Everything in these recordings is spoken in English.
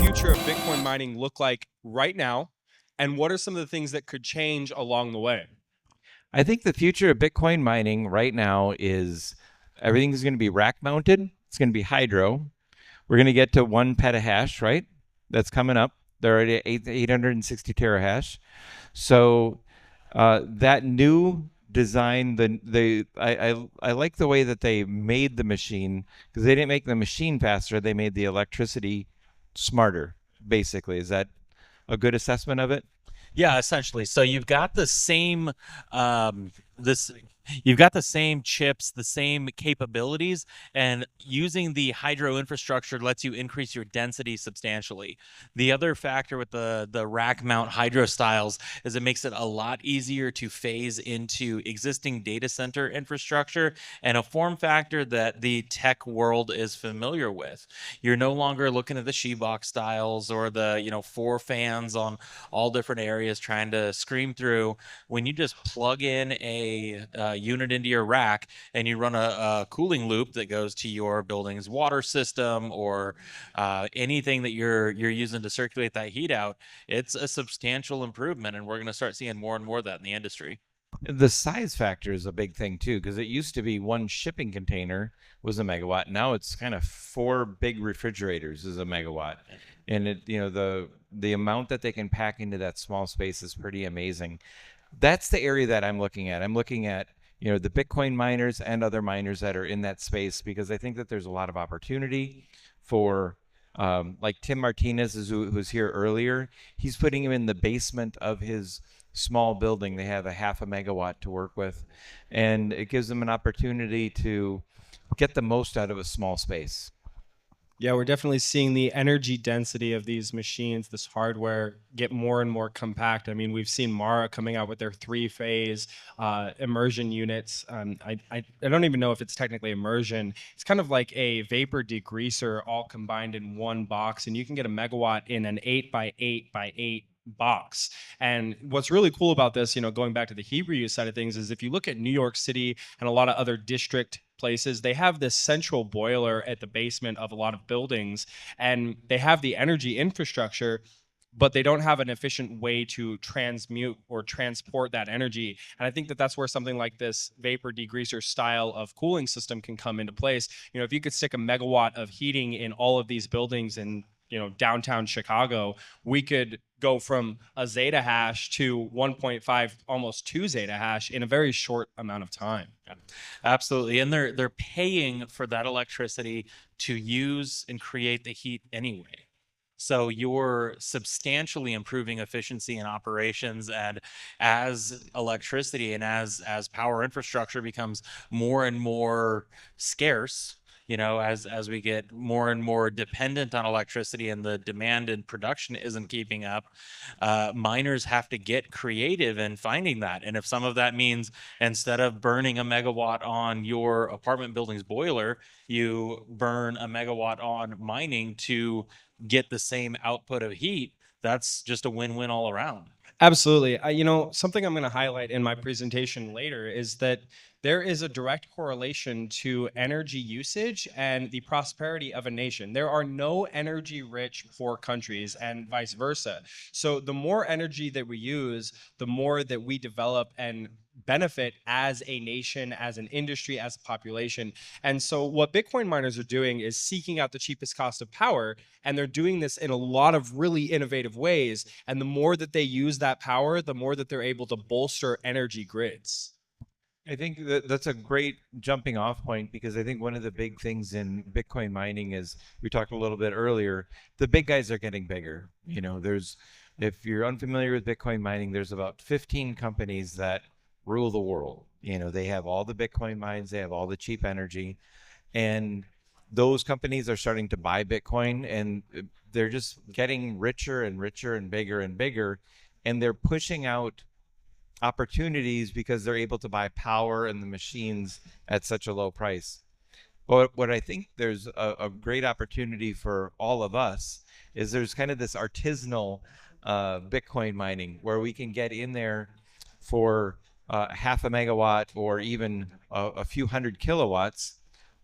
future of Bitcoin mining look like right now? And what are some of the things that could change along the way? I think the future of Bitcoin mining right now is everything's going to be rack mounted. It's going to be hydro. We're going to get to 1 petahash, right? That's coming up. They're already at 860 terahash. So that new design, I like the way that they made the machine, because they didn't make the machine faster. They made the electricity smarter, basically. Is that a good assessment of it? Yeah, essentially. So you've got the same this you've got the same chips, the same capabilities, and using the hydro infrastructure lets you increase your density substantially. The other factor with the rack mount hydro styles is it makes it a lot easier to phase into existing data center infrastructure and a form factor that the tech world is familiar with. You're no longer looking at the Shebox styles or the, four fans on all different areas trying to scream through. When you just plug in a unit into your rack and you run a cooling loop that goes to your building's water system or anything that you're using to circulate that heat out, it's a substantial improvement, and we're going to start seeing more and more of that in the industry. The size factor is a big thing too, because it used to be one shipping container was a megawatt. Now it's kind of four big refrigerators is a megawatt, and the amount that they can pack into that small space is pretty amazing. That's the area that I'm looking at. I'm looking at the Bitcoin miners and other miners that are in that space, because I think that there's a lot of opportunity for like Tim Martinez who's here earlier. He's putting him in the basement of his small building. They have a half a megawatt to work with, and it gives them an opportunity to get the most out of a small space. Yeah, we're definitely seeing the energy density of these machines, this hardware, get more and more compact. I mean, we've seen Mara coming out with their three-phase immersion units. I don't even know if it's technically immersion. It's kind of like a vapor degreaser all combined in one box, and you can get a megawatt in an 8 by 8 by 8 box. And what's really cool about this, going back to the Hebrew use side of things, is if you look at New York City and a lot of other district places, they have this central boiler at the basement of a lot of buildings, and they have the energy infrastructure, but they don't have an efficient way to transmute or transport that energy. And I think that that's where something like this vapor degreaser style of cooling system can come into place. If you could stick a megawatt of heating in all of these buildings in downtown Chicago, we could go from a zeta hash to 1.5, almost 2 zeta hash in a very short amount of time. Yeah, absolutely. And they're paying for that electricity to use and create the heat anyway. So you're substantially improving efficiency in operations, and as electricity and as power infrastructure becomes more and more scarce, as we get more and more dependent on electricity and the demand and production isn't keeping up, miners have to get creative in finding that. And if some of that means instead of burning a megawatt on your apartment building's boiler, you burn a megawatt on mining to get the same output of heat, that's just a win-win all around. Absolutely. Something I'm going to highlight in my presentation later is that there is a direct correlation to energy usage and the prosperity of a nation. There are no energy rich poor countries and vice versa. So the more energy that we use, the more that we develop and benefit as a nation, as an industry, as a population. And so what Bitcoin miners are doing is seeking out the cheapest cost of power, and they're doing this in a lot of really innovative ways. And the more that they use that power, the more that they're able to bolster energy grids. I think that's a great jumping off point, because I think one of the big things in Bitcoin mining is, we talked a little bit earlier, the big guys are getting bigger. If you're unfamiliar with Bitcoin mining, there's about 15 companies that rule the world. They have all the Bitcoin mines, they have all the cheap energy, and those companies are starting to buy Bitcoin, and they're just getting richer and richer and bigger, and they're pushing out opportunities because they're able to buy power and the machines at such a low price. But what I think there's a great opportunity for all of us is there's kind of this artisanal Bitcoin mining, where we can get in there for half a megawatt or even a few hundred kilowatts,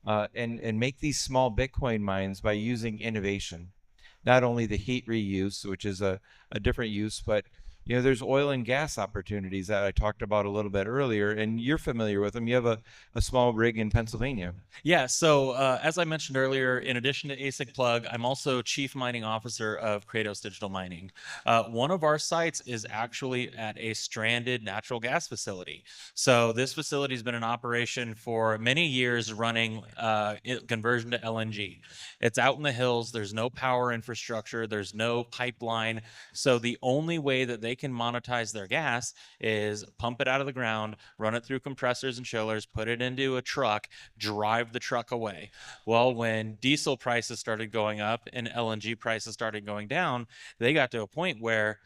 and make these small Bitcoin mines by using innovation. not only the heat reuse, which is a different use, but there's oil and gas opportunities that I talked about a little bit earlier, and you're familiar with them. You have a small rig in Pennsylvania. Yeah, so as I mentioned earlier, in addition to ASIC Plug, I'm also Chief Mining Officer of Kratos Digital Mining. One of our sites is actually at a stranded natural gas facility. So this facility has been in operation for many years, running conversion to LNG. It's out in the hills. There's no power infrastructure. There's no pipeline. So the only way that they can monetize their gas is pump it out of the ground, run it through compressors and chillers, put it into a truck, drive the truck away. Well, when diesel prices started going up and LNG prices started going down, they got to a point where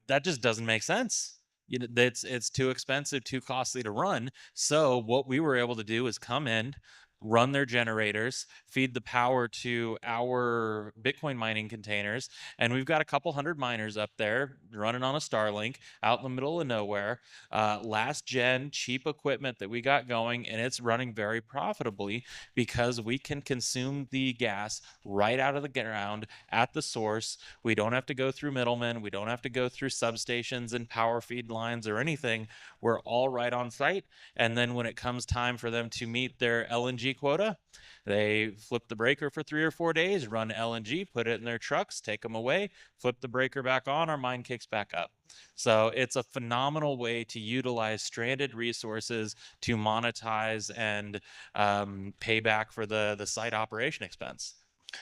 that just doesn't make sense. It's too expensive, too costly to run. So what we were able to do is come in, run their generators, feed the power to our Bitcoin mining containers, and we've got a couple hundred miners up there running on a Starlink out in the middle of nowhere. Last gen, cheap equipment that we got going, and it's running very profitably because we can consume the gas right out of the ground at the source. We don't have to go through middlemen. We don't have to go through substations and power feed lines or anything. We're all right on site. And then when it comes time for them to meet their LNG quota, they flip the breaker for 3 or 4 days, run LNG, put it in their trucks, take them away, flip the breaker back on, our mine kicks back up. So it's a phenomenal way to utilize stranded resources to monetize and pay back for the site operation expense.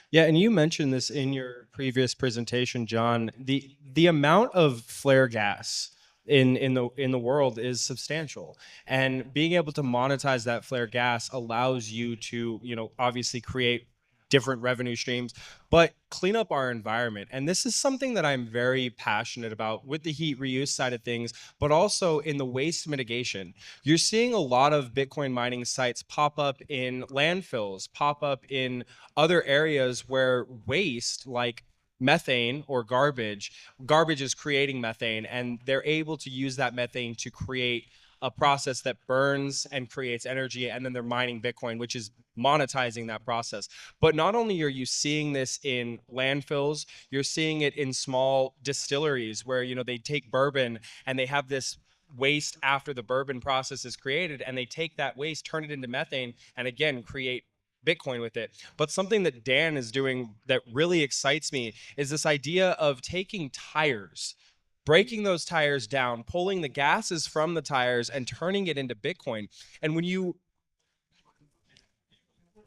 Yeah, and you mentioned this in your previous presentation, John. The amount of flare gas in the world is substantial, and being able to monetize that flare gas allows you to, obviously create different revenue streams, but clean up our environment. And this is something that I'm very passionate about with the heat reuse side of things, but also in the waste mitigation. You're seeing a lot of Bitcoin mining sites pop up in landfills, pop up in other areas where waste like methane or garbage is creating methane, and they're able to use that methane to create a process that burns and creates energy, and then they're mining Bitcoin, which is monetizing that process. But not only are you seeing this in landfills, you're seeing it in small distilleries where they take bourbon and they have this waste after the bourbon process is created, and they take that waste, turn it into methane, and again create Bitcoin with it. But something that Dan is doing that really excites me is this idea of taking tires, breaking those tires down, pulling the gases from the tires and turning it into Bitcoin. And when you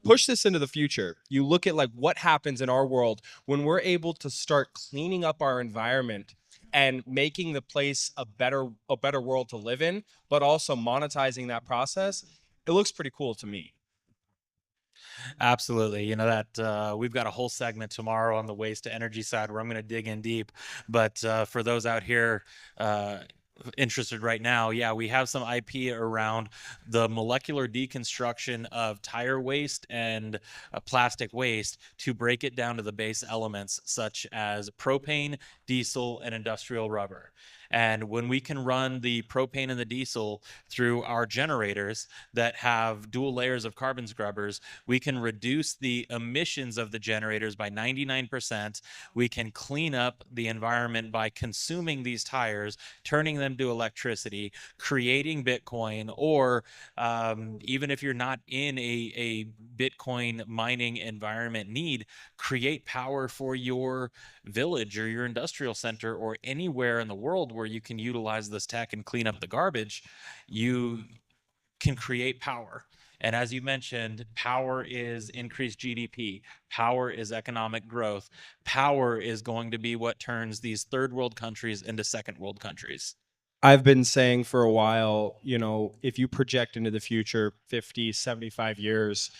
push this into the future, you look at like what happens in our world when we're able to start cleaning up our environment and making the place a better world to live in, but also monetizing that process. It looks pretty cool to me. Absolutely. You know that we've got a whole segment tomorrow on the waste to energy side where I'm going to dig in deep. But for those out here interested right now, yeah, we have some IP around the molecular deconstruction of tire waste and plastic waste to break it down to the base elements such as propane, diesel, and industrial rubber. And when we can run the propane and the diesel through our generators that have dual layers of carbon scrubbers, we can reduce the emissions of the generators by 99%. We can clean up the environment by consuming these tires, turning them to electricity, creating Bitcoin, or even if you're not in a Bitcoin mining environment need, create power for your village or your industrial center or anywhere in the world where you can utilize this tech and clean up the garbage. You can create power. And as you mentioned, power is increased GDP. Power is economic growth. Power is going to be what turns these third world countries into second world countries. I've been saying for a while, if you project into the future 50, 75 years,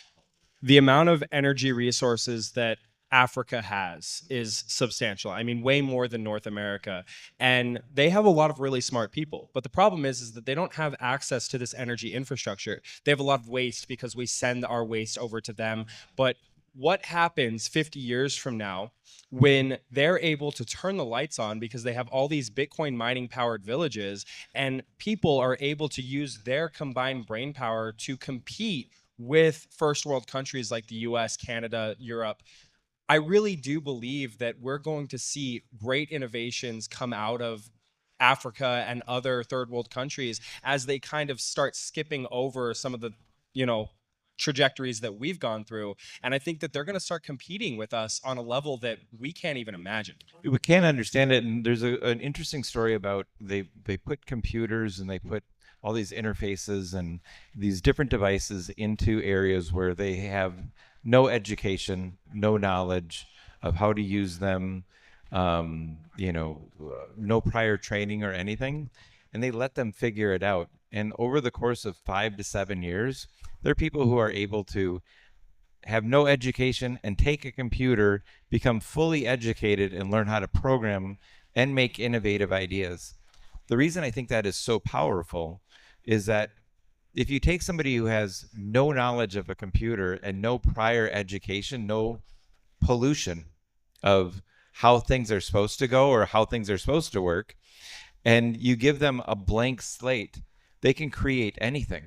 the amount of energy resources that Africa has is substantial. I mean, way more than North America. And they have a lot of really smart people. But the problem is that they don't have access to this energy infrastructure. They have a lot of waste because we send our waste over to them. But what happens 50 years from now when they're able to turn the lights on because they have all these Bitcoin mining powered villages, and people are able to use their combined brain power to compete with first world countries like the US, Canada, Europe? I really do believe that we're going to see great innovations come out of Africa and other third world countries as they kind of start skipping over some of the, you know, trajectories that we've gone through. And I think that they're going to start competing with us on a level that we can't even imagine. We can't understand it. And there's an interesting story about they put computers and they put all these interfaces and these different devices into areas where they have no education, no knowledge of how to use them, no prior training or anything, and they let them figure it out. And over the course of 5 to 7 years, there are people who are able to have no education and take a computer, become fully educated, and learn how to program and make innovative ideas. The reason I think that is so powerful is that if you take somebody who has no knowledge of a computer and no prior education, no pollution of how things are supposed to go or how things are supposed to work, and you give them a blank slate, they can create anything.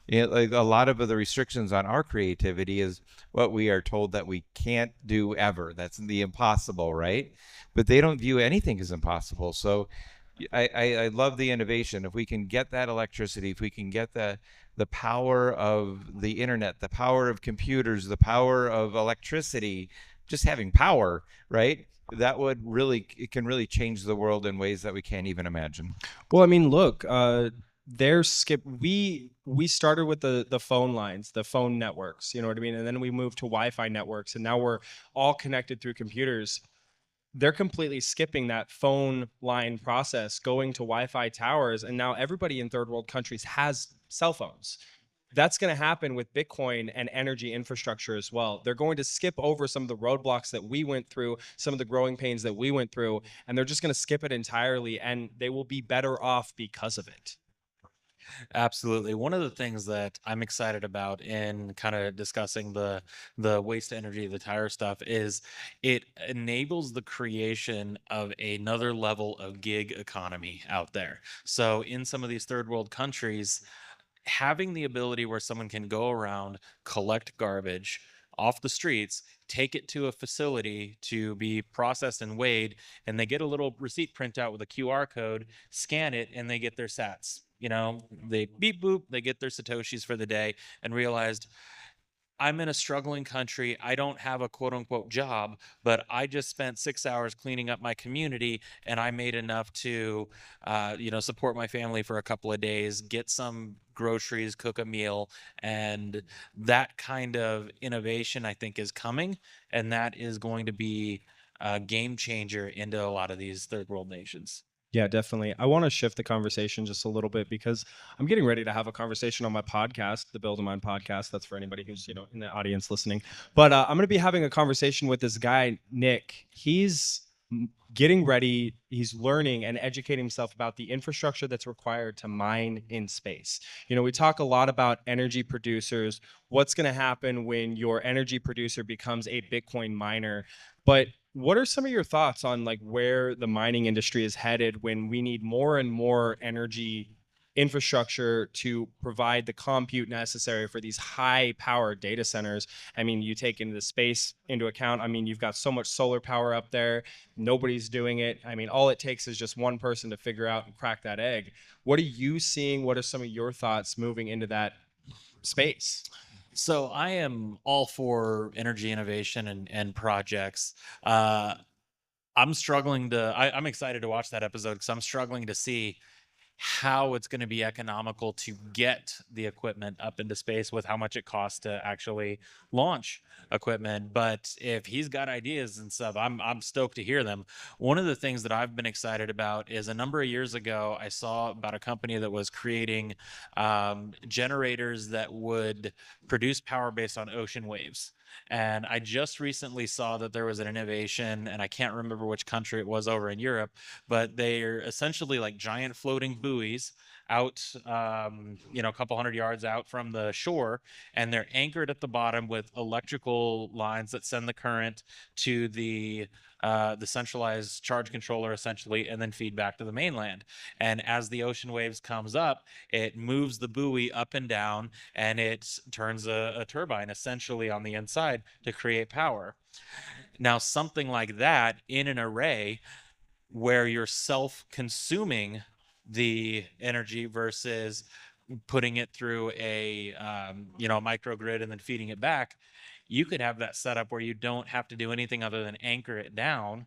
Like a lot of the restrictions on our creativity is what we are told that we can't do ever. That's the impossible, right? But they don't view anything as impossible. So I love the innovation. If we can get that electricity, if we can get the power of the internet, the power of computers, the power of electricity, just having power, right? That would really, it can really change the world in ways that we can't even imagine. Well, I mean, look, we started with the phone lines, the phone networks, you know what I mean? And then we moved to Wi-Fi networks, and now we're all connected through computers. They're completely skipping that phone line process, going to Wi-Fi towers, and now everybody in third world countries has cell phones. That's going to happen with Bitcoin and energy infrastructure as well. They're going to skip over some of the roadblocks that we went through, some of the growing pains that we went through, and they're just going to skip it entirely, and they will be better off because of it. Absolutely. One of the things that I'm excited about in kind of discussing the waste energy, the tire stuff, is it enables the creation of another level of gig economy out there. So in some of these third world countries, having the ability where someone can go around, collect garbage off the streets, take it to a facility to be processed and weighed, and they get a little receipt printout with a QR code, scan it, and they get their sats. You know, they beep boop, they get their satoshis for the day, and realized I'm in a struggling country. I don't have a quote unquote job, but I just spent 6 hours cleaning up my community, and I made enough to, support my family for a couple of days, get some groceries, cook a meal, and that kind of innovation I think is coming, and that is going to be a game changer into a lot of these third world nations. Yeah, definitely. I want to shift the conversation just a little bit because I'm getting ready to have a conversation on my podcast, the Build a Mind podcast. That's for anybody who's, in the audience listening. But I'm going to be having a conversation with this guy, Nick. He's getting ready. He's learning and educating himself about the infrastructure that's required to mine in space. We talk a lot about energy producers, what's going to happen when your energy producer becomes a Bitcoin miner. But what are some of your thoughts on like where the mining industry is headed when we need more and more energy infrastructure to provide the compute necessary for these high power data centers? I mean, you take into the space into account. I mean, you've got so much solar power up there. Nobody's doing it. I mean, all it takes is just one person to figure out and crack that egg. What are you seeing? What are some of your thoughts moving into that space? So I am all for energy innovation and projects. Uh, I'm excited to watch that episode because I'm struggling to see how it's going to be economical to get the equipment up into space with how much it costs to actually launch equipment. But if he's got ideas and stuff, I'm stoked to hear them. One of the things that I've been excited about is a number of years ago, I saw about a company that was creating generators that would produce power based on ocean waves. And I just recently saw that there was an innovation, and I can't remember which country it was over in Europe, but they're essentially like giant floating buoys out, a couple hundred yards out from the shore, and they're anchored at the bottom with electrical lines that send the current to the centralized charge controller essentially, and then feed back to the mainland. And as the ocean waves comes up, it moves the buoy up and down, and it turns a turbine essentially on the inside to create power. Now, something like that in an array where you're self-consuming the energy versus putting it through a microgrid and then feeding it back, you could have that setup where you don't have to do anything other than anchor it down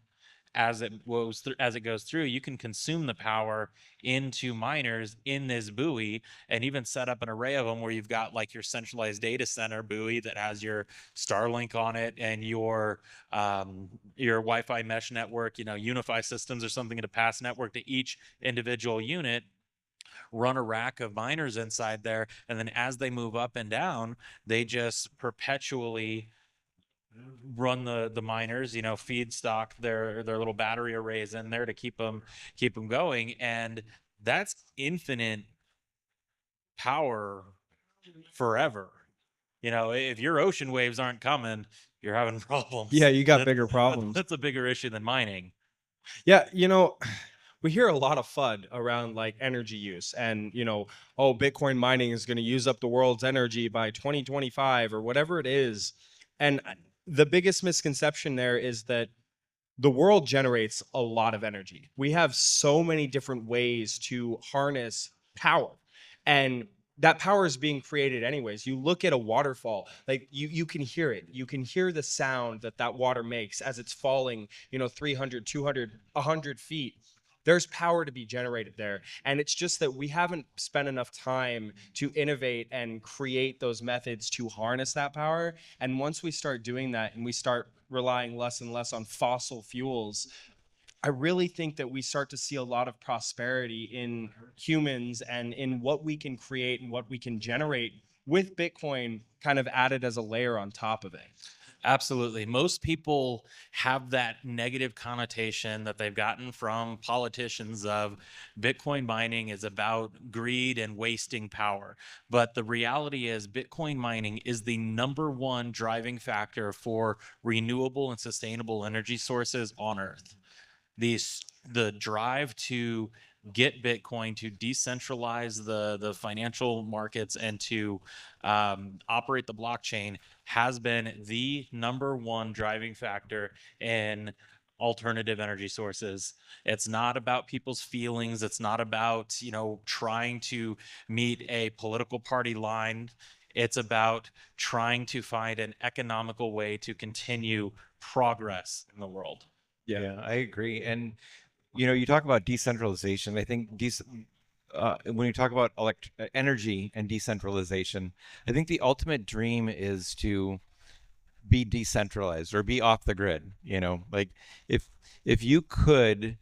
as it goes through. You can consume the power into miners in this buoy, and even set up an array of them where you've got like your centralized data center buoy that has your Starlink on it and your Wi-Fi mesh network, Unify systems or something to pass network to each individual unit. Run a rack of miners inside there, and then as they move up and down, they just perpetually run the miners, feed stock their little battery arrays in there to keep them going. And that's infinite power forever. If your ocean waves aren't coming, you're having problems. Yeah, you got bigger problems. That's a bigger issue than mining. Yeah, we hear a lot of FUD around like energy use and, oh, Bitcoin mining is going to use up the world's energy by 2025 or whatever it is. And the biggest misconception there is that the world generates a lot of energy. We have so many different ways to harness power. And that power is being created anyways. You look at a waterfall, like you can hear it. You can hear the sound that water makes as it's falling, 300, 200, 100 feet. There's power to be generated there. And it's just that we haven't spent enough time to innovate and create those methods to harness that power. And once we start doing that and we start relying less and less on fossil fuels, I really think that we start to see a lot of prosperity in humans and in what we can create and what we can generate with Bitcoin kind of added as a layer on top of it. Absolutely. Most people have that negative connotation that they've gotten from politicians of Bitcoin mining is about greed and wasting power. But the reality is Bitcoin mining is the number one driving factor for renewable and sustainable energy sources on Earth. The drive to get Bitcoin, to decentralize the financial markets, and to operate the blockchain has been the number one driving factor in alternative energy sources. It's not about people's feelings. It's not about, trying to meet a political party line. It's about trying to find an economical way to continue progress in the world. Yeah, I agree. And you talk about decentralization. I think when you talk about energy and decentralization, I think the ultimate dream is to be decentralized or be off the grid. Like if you could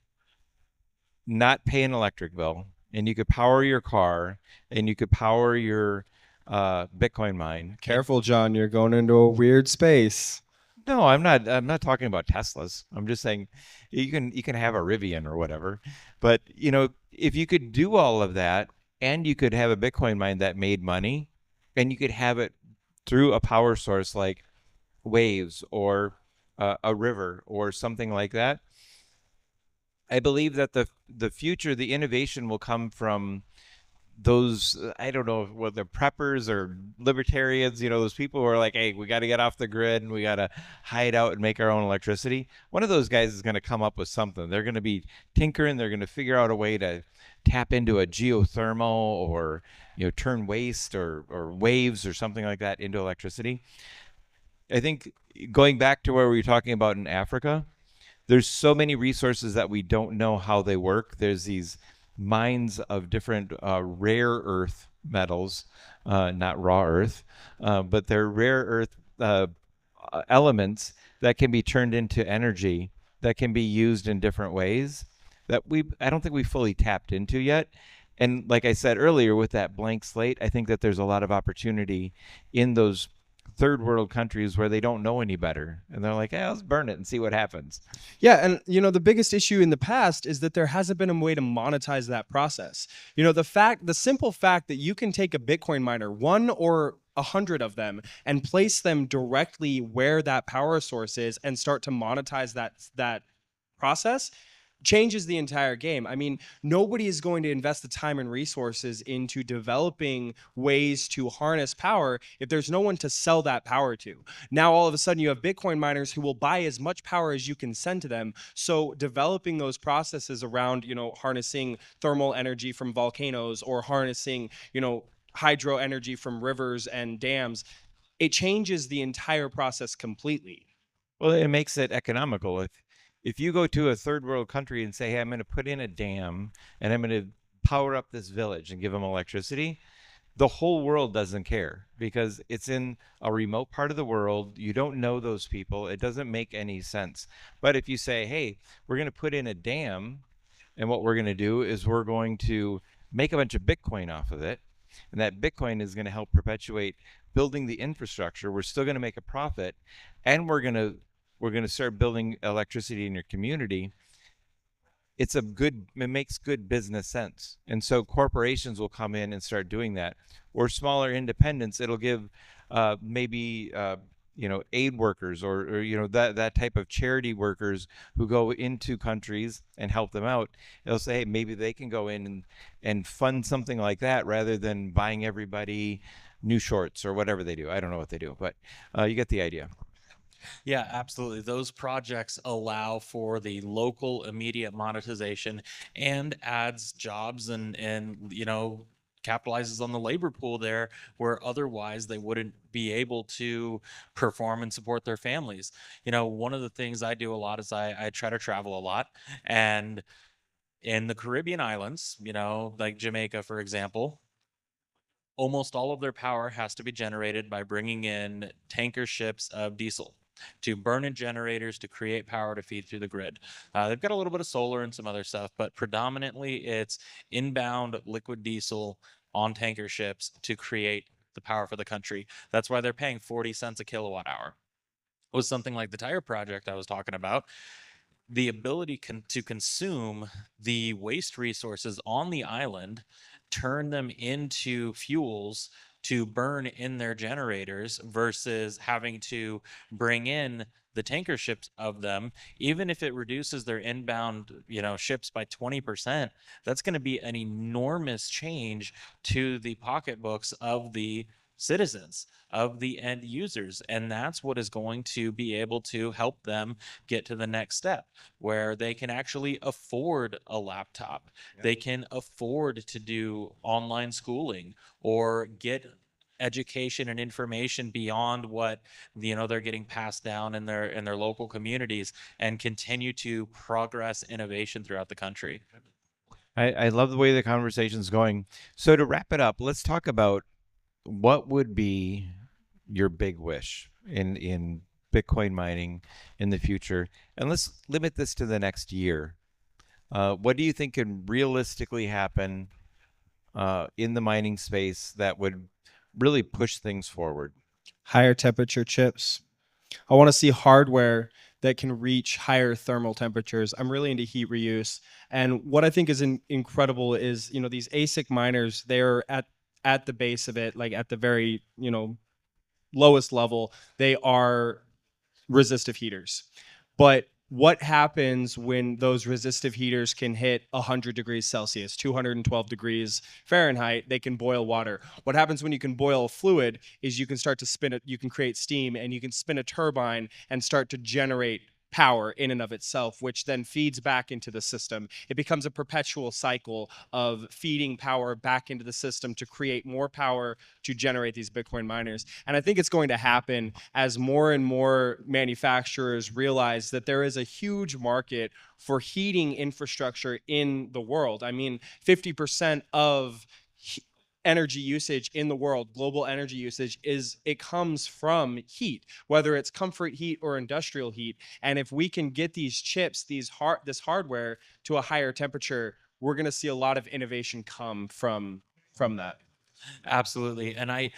not pay an electric bill and you could power your car and you could power your Bitcoin mine. Careful, John, you're going into a weird space. No, I'm not talking about Teslas. I'm just saying you can have a Rivian or whatever. But, if you could do all of that and you could have a Bitcoin mine that made money and you could have it through a power source like waves or a river or something like that, I believe that the future, the innovation will come from those, I don't know whether preppers or libertarians, those people who are like, hey, we got to get off the grid and we got to hide out and make our own electricity. One of those guys is going to come up with something. They're going to be tinkering. They're going to figure out a way to tap into a geothermal or, turn waste or waves or something like that into electricity. I think going back to where we were talking about in Africa, there's so many resources that we don't know how they work. There's these mines of different rare earth metals, not raw earth, but they're rare earth elements that can be turned into energy that can be used in different ways that I don't think we fully tapped into yet. And like I said earlier, with that blank slate, I think that there's a lot of opportunity in those third world countries where they don't know any better and they're like, let's burn it and see what happens. Yeah, and the biggest issue in the past is that there hasn't been a way to monetize that process. The simple fact that you can take a Bitcoin miner, 1 or 100 of them, and place them directly where that power source is and start to monetize that process, changes the entire game. I mean, nobody is going to invest the time and resources into developing ways to harness power if there's no one to sell that power to. Now, all of a sudden, you have Bitcoin miners who will buy as much power as you can send to them. So, developing those processes around, harnessing thermal energy from volcanoes or harnessing, hydro energy from rivers and dams, it changes the entire process completely. Well, it makes it economical. If you go to a third world country and say, "Hey, I'm going to put in a dam and I'm going to power up this village and give them electricity," the whole world doesn't care because it's in a remote part of the world. You don't know those people. It doesn't make any sense. But if you say, "Hey, we're going to put in a dam, and what we're going to do is we're going to make a bunch of Bitcoin off of it, and that Bitcoin is going to help perpetuate building the infrastructure. We're still going to make a profit, and we're going to start building electricity in your community." It makes good business sense. And so corporations will come in and start doing that, or smaller independents. It'll give maybe aid workers, or that type of charity workers who go into countries and help them out. They'll say, hey, maybe they can go in and fund something like that rather than buying everybody new shorts or whatever they do. I don't know what they do, but you get the idea. Yeah, absolutely. Those projects allow for the local immediate monetization and adds jobs and capitalizes on the labor pool there where otherwise they wouldn't be able to perform and support their families. One of the things I do a lot is I try to travel a lot, and in the Caribbean islands, like Jamaica, for example, almost all of their power has to be generated by bringing in tanker ships of diesel to burn in generators to create power to feed through the grid. They've got a little bit of solar and some other stuff, but predominantly it's inbound liquid diesel on tanker ships to create the power for the country. That's why they're paying 40 cents a kilowatt hour. With something like the tire project I was talking about, the ability to consume the waste resources on the island, turn them into fuels to burn in their generators versus having to bring in the tanker ships of them. Even if it reduces their inbound ships by 20%, that's going to be an enormous change to the pocketbooks of the citizens, of the end users, and that's what is going to be able to help them get to the next step where they can actually afford a laptop. They can afford to do online schooling or get education and information beyond what they're getting passed down in their local communities, and continue to progress innovation throughout the country. I love the way the conversation's going. So to wrap it up, let's talk about what would be your big wish in Bitcoin mining in the future, and let's limit this to the next year. What do you think can realistically happen in the mining space that would really push things forward? Higher temperature chips. I want to see hardware that can reach higher thermal temperatures. I'm really into heat reuse. And what I think is incredible is, these ASIC miners, they're at the base of it, like at the very, lowest level, they are resistive heaters. But what happens when those resistive heaters can hit 100 degrees Celsius, 212 degrees Fahrenheit? They can boil water. What happens when you can boil a fluid is you can start to spin it, you can create steam, and you can spin a turbine and start to generate power in and of itself, which then feeds back into the system. It becomes a perpetual cycle of feeding power back into the system to create more power to generate these Bitcoin miners. And I think it's going to happen as more and more manufacturers realize that there is a huge market for heating infrastructure in the world. I mean, 50% of energy usage in the world, global energy usage, it comes from heat, whether it's comfort heat or industrial heat. And if we can get these chips, this hardware to a higher temperature, we're going to see a lot of innovation come from that. Absolutely. And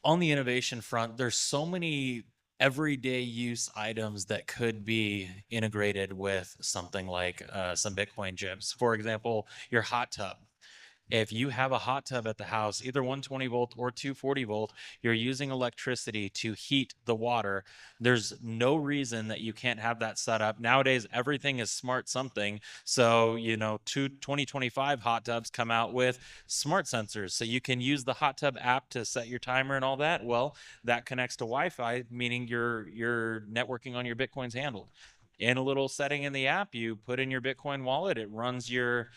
on the innovation front, there's so many everyday use items that could be integrated with something like some Bitcoin chips. For example, your hot tub. If you have a hot tub at the house, either 120 volt or 240 volt, you're using electricity to heat the water. There's no reason that you can't have that set up. Nowadays, everything is smart something. So, 2025 hot tubs come out with smart sensors. So you can use the hot tub app to set your timer and all that. Well, that connects to Wi-Fi, meaning your networking on your Bitcoin's handled. In a little setting in the app, you put in your Bitcoin wallet, it runs your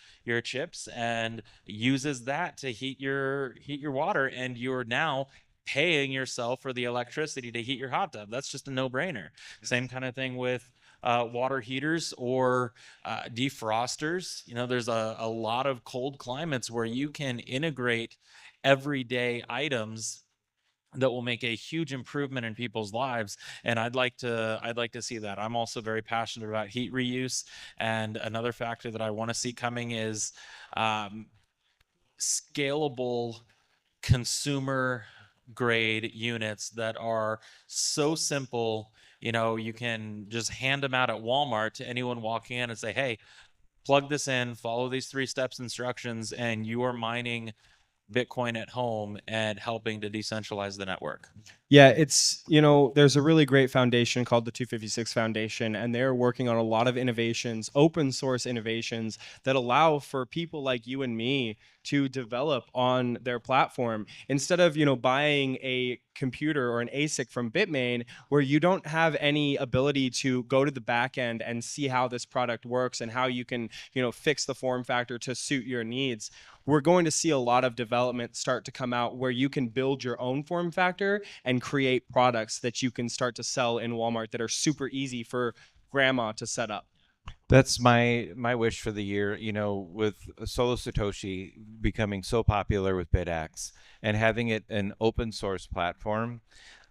chips and uses that to heat your water, and you're now paying yourself for the electricity to heat your hot tub. That's just a no-brainer. Same kind of thing with water heaters or defrosters. There's a lot of cold climates where you can integrate everyday items that will make a huge improvement in people's lives, and I'd like to see that. I'm also very passionate about heat reuse, and another factor that I want to see coming is scalable consumer grade units that are so simple. You can just hand them out at Walmart to anyone walking in and say, hey, plug this in, follow these 3 steps instructions, and you are mining Bitcoin at home and helping to decentralize the network. Yeah, it's, there's a really great foundation called the 256 Foundation, and they're working on a lot of innovations, open source innovations that allow for people like you and me to develop on their platform instead of, buying a computer or an ASIC from Bitmain where you don't have any ability to go to the back end and see how this product works and how you can, fix the form factor to suit your needs. We're going to see a lot of development start to come out where you can build your own form factor and create products that you can start to sell in Walmart that are super easy for grandma to set up. That's my wish for the year, with Solo Satoshi becoming so popular with BitAxe and having it an open source platform.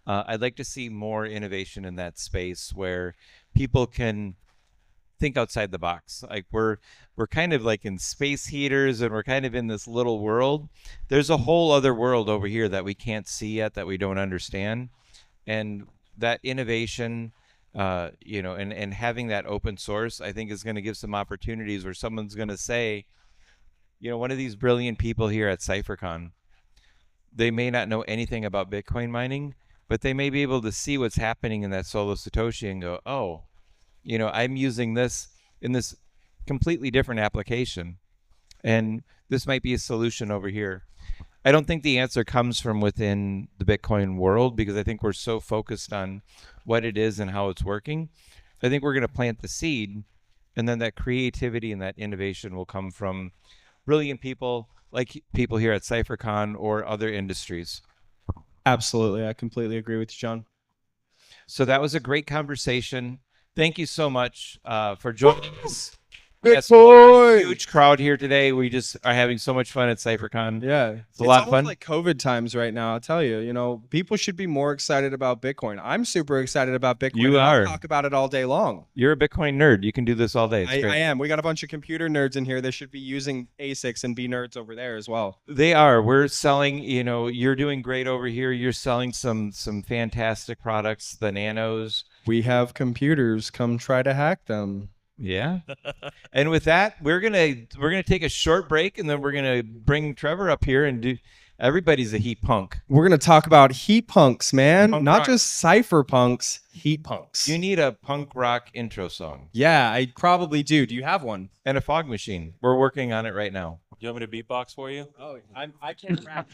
I'd like to see more innovation in that space where people can think outside the box. Like we're kind of like in space heaters and we're kind of in this little world. There's a whole other world over here that we can't see yet, that we don't understand. And that innovation, and having that open source, I think is going to give some opportunities where someone's going to say, one of these brilliant people here at CypherCon, they may not know anything about Bitcoin mining, but they may be able to see what's happening in that Solo Satoshi and go, oh, I'm using this in this completely different application, and this might be a solution over here. I don't think the answer comes from within the Bitcoin world because I think we're so focused on what it is and how it's working. I think we're going to plant the seed, and then that creativity and that innovation will come from brilliant people like people here at CypherCon or other industries. Absolutely. I completely agree with you, John. So that was a great conversation. Thank you so much for joining us. Yes, a huge crowd here today. We just are having so much fun at CypherCon. Yeah, it's a lot of almost fun. Like COVID times right now. I'll tell you, people should be more excited about Bitcoin. I'm super excited about Bitcoin. You are. I'll talk about it all day long. You're a Bitcoin nerd. You can do this all day. I am. We got a bunch of computer nerds in here. They should be using ASICs and be nerds over there as well. They are. We're selling, you're doing great over here. You're selling some fantastic products, the nanos. We have computers. Come try to hack them. Yeah. And with that, we're gonna take a short break, and then we're gonna bring Trevor up here and do. Everybody's a heat punk. We're gonna talk about heat punks, man. Not just cypher punks, heat punks. You need a punk rock intro song. Yeah, I probably do. Do you have one? And a fog machine. We're working on it right now. Do you want me to beatbox for you? Oh, I can't rap.